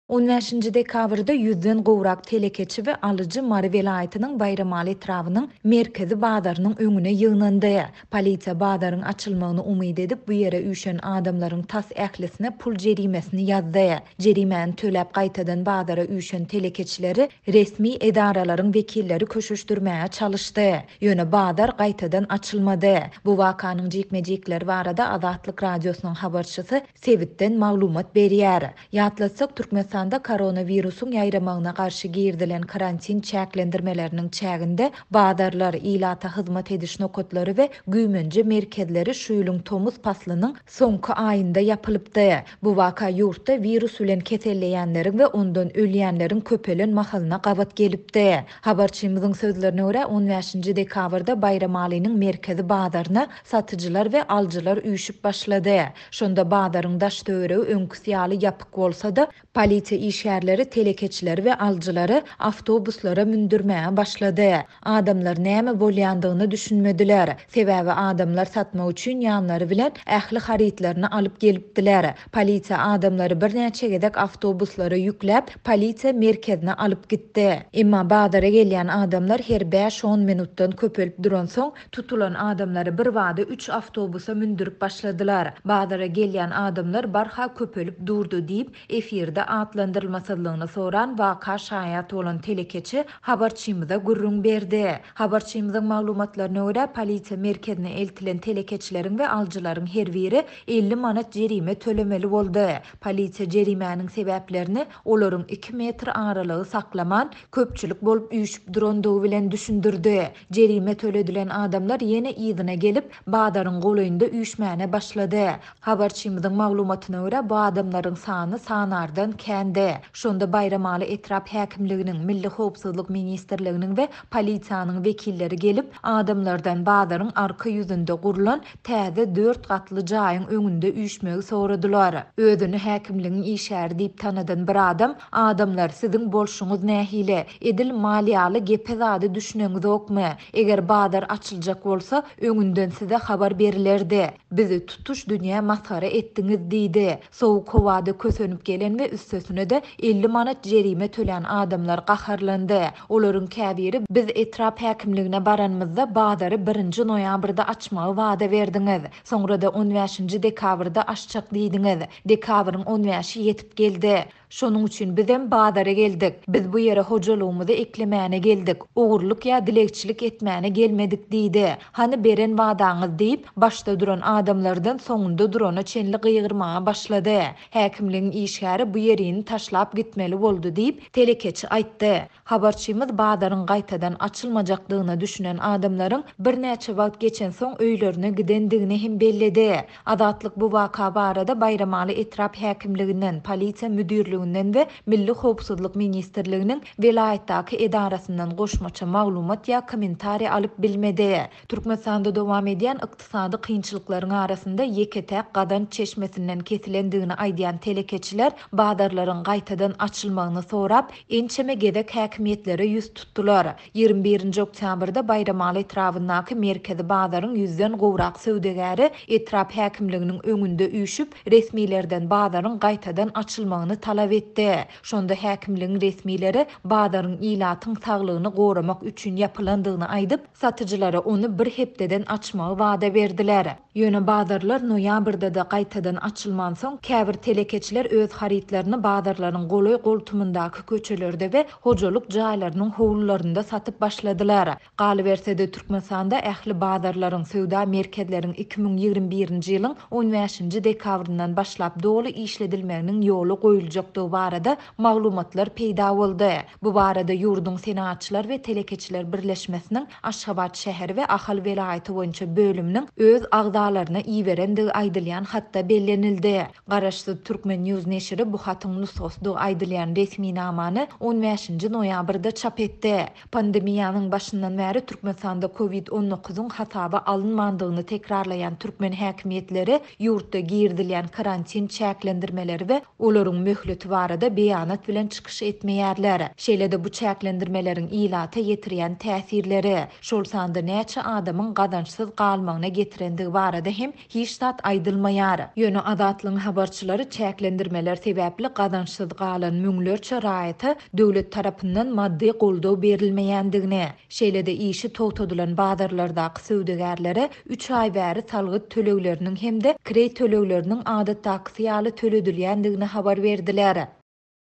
15 dekabrda 100den gowrak telekeçi we alyjy Mary velaýatynyň Bayramaly etrawynyň merkezi bazarının öňüne ýygnandy. Polisiýa bazaryň açylmagyny umyd edip bu ýere üşen adamlaryň tas ählisine pul jerimesini ýazdy. Jerimeni töläp gaýtadan bazara üşen telekeçileri resmi edaralaryň wekilleri köşüşdirmäge çalyşdy. Ýöne bazar gaýtadan açylmady. Bu wakanyň jekmejekleri barada Azatlyk radiosynyň habarçysy Sewitden maglumat berýär. Ýatlasak Türkmenistan koronavirusun ýaýramagyna garşy girdilen karantin çäklendirmeleriniň çäginde bazarlar, ilata hyzmat ediş nokatlary we güýmenje merkezleri şu ýylyň tomuz paslynyň soňky aýynda ýapylypdy. Bu waka ýurtda virus bilen keselleýänleriň we ondan ölýänleriň köpelen mahalyna gabat gelipdi. Habarçymyzyň sözlerine görä 15 dekabrda Bayramalynyň merkezi bazaryna satyjylar we aljylar üýşüp başlady. Şonda bazaryň daş töweregi öňkü ýaly ýapyk bolsa-da polisiýa işgärleri, telekeçileri we aljylary awtobuslara mündürmäge başlady. Adamlar näme bolýandygyny düşünmediler. Sebäbi adamlar satmak üçin ýanlary bilen ähli haritlaryny alyp gelipdiler. Polisiýa adamlary bir näçe gedek awtobuslara ýükläp polisiýa merkezine alyp gitdi. Emma bazara gelýän adamlar her 5-10 minutdan köpelip duran soň tutulan adamlary bir wada 3 awtobusa mündürip başladylar. Bazara gelýän adamlar barha köpelip durdy diýip efirde atlandyrylmasylygyny soran waka şaýat bolan telekeçi habarçymyza gurrun berdi. Habarçymyzyň maglumatlaryna görä polisiýa merkezine eltilen telekeçileriň we aljylaryň her biri 50 manat jerime tölemeli boldy. Polisiýa jerimeniň sebäplerini olaryň 2 metr aralygy saklaman köpçülik bolup üýşüp durandygy bilen düşündirdi. Jerime töledilen adamlar ýene ýygyna gelip bazaryň goýunda üýşmäne başlady. Habarçymyzyň maglumatyna görä bu adamlaryň sany sanardan kendi. Şonda Bayramaly etrap häkimliginiň, Milli Howpsuzlyk ministrliginiň we polisiýanyň wekilleri gelip adamlardan bazaryň arka ýüzünde gurulan täze 4 gatly jaýyň öňünde üýşmegi soradylar. Özüni häkimligiň işgäri diýip tanadan bir adam adamlar siziň bolşuňyz nähile edil maliýaly gepezady düşüneňiz okmy? Eger bazar açyljak bolsa öňünden size habar berilerdi. Bizi tutuş dünýä masara etdiňiz diýdi. Sowuk howada kösönüp gelen we üstesine de 50 manat jerime tölen adamlar gaharlandy. Olaryň käbiri biz etrap häkimligine baranmyzda bazary 1 noýabrda açmagy wada berdiňiz. Soňra da 15 dekabrda açjak diýdiňiz. Dekabryň 15-i ýetip geldi. Şonuň üçin biz hem bazara geldik. Biz bu ýere hojalygymyzy eklemäne geldik. Ogurluk ýa dilekçilik etmäne gelmedik diýdi. Hani beren wadaňyz diýip başda duran adamlardan soňunda durana çenli gıýgyrmaga başlady. Häkimligiň işgäri bu ýerini taşlap gitmeli boldy diýip telekeçi aýtdy. Habarçymyz bazaryň gaýtadan açylmajakdygyny düşünen adamlaryň bir näçe wagt geçen soň öýlerine gidendigini hem belledi. Azatlyk bu waka barada Bayramaly etrap häkimliginden, polisiýa müdürlüginden we Milli Howpsuzlyk ministrliginiň velaýatdaky edarasyndan goşmaça maglumat ýa kommentari alyp bilmedi. Türkmenistanda dowam edýän ykdysady kynçylyklaryň arasynda ýeketäk gadan çeşmesinden kesilendigini aýdýan telekeçiler bazarlaryň gaýtadan açylmagyny sorap ençeme gedek häkimiýetlere ýüz tutdular. 21 oktýabrda Bayramaly etrafyndaky merkezi bazaryň 100den gowrak söwdegäri etrap häkimliginiň öňünde üýşüp resmilerden bazaryň gaýtadan açylmagyny talap etdi. Şonda häkimligiň resmileri bazaryň ilatyň saglygyny goramak üçin ýapylandygyny aýdyp satyjylara onu bir hepdeden açmagy wada berdiler. Ýöne bazarlar noýabrda da gaýtadan açylman soň käbir telekeçiler öz haritlaryny bazarlaryň goly goltumundaky köçelerde we hojalyk jaýlarynyň howlularynda satyp başladylar. Galy bersede Türkmenistanda ähli bazarlaryň söwda merkezleriň 2021-nji ýylyň 15 dekabryndan başlap doly işledilmeginiň ýoly goýuljakdygy barada maglumatlar peýda boldy. Bu barada ýurdun senatçylar we telekeçiler birleşmesiniň Aşgabat şäheri we Ahal velaýaty boýunça bölüminiň öz agdalaryna iýberendigi aýdylýan hatda bellenildi. Garaşdy Türkmen News neşri bu hatyň nusgasy aýdylýan resmi namany 15 noýabrda çap etdi. Pandemiýanyň başyndan bäri Türkmenistanda COVID-19-yň hasaby alınmandygyny tekrarlayan Türkmen häkimiýetleri ýurtda girdilýän karantin çäklendirmeleri we olaryň möhleti barada beýanat bilen çykyş etmeýärler. Şeýle-de bu çäklendirmeleriň ilata ýetirýän täsirleri, şol sanda näçe adamyň gadançsyz galmagyna getirendigi barada hem hiç zat aýdylmaýar. Ýöne adatlyň habarçylary çäklendirmeler sebäpli gadançsyz galan müňlerçe raýaty döwlet tarapyndan maddi goldaw berilmeýändigine, şeýle-de işi togtadylan badarlardaky söwdegärlere 3 ay bäri talgyt tölegleriniň hemde kredit tölegleriniň adatdaky ýaly töledilýändigine habar berdiler.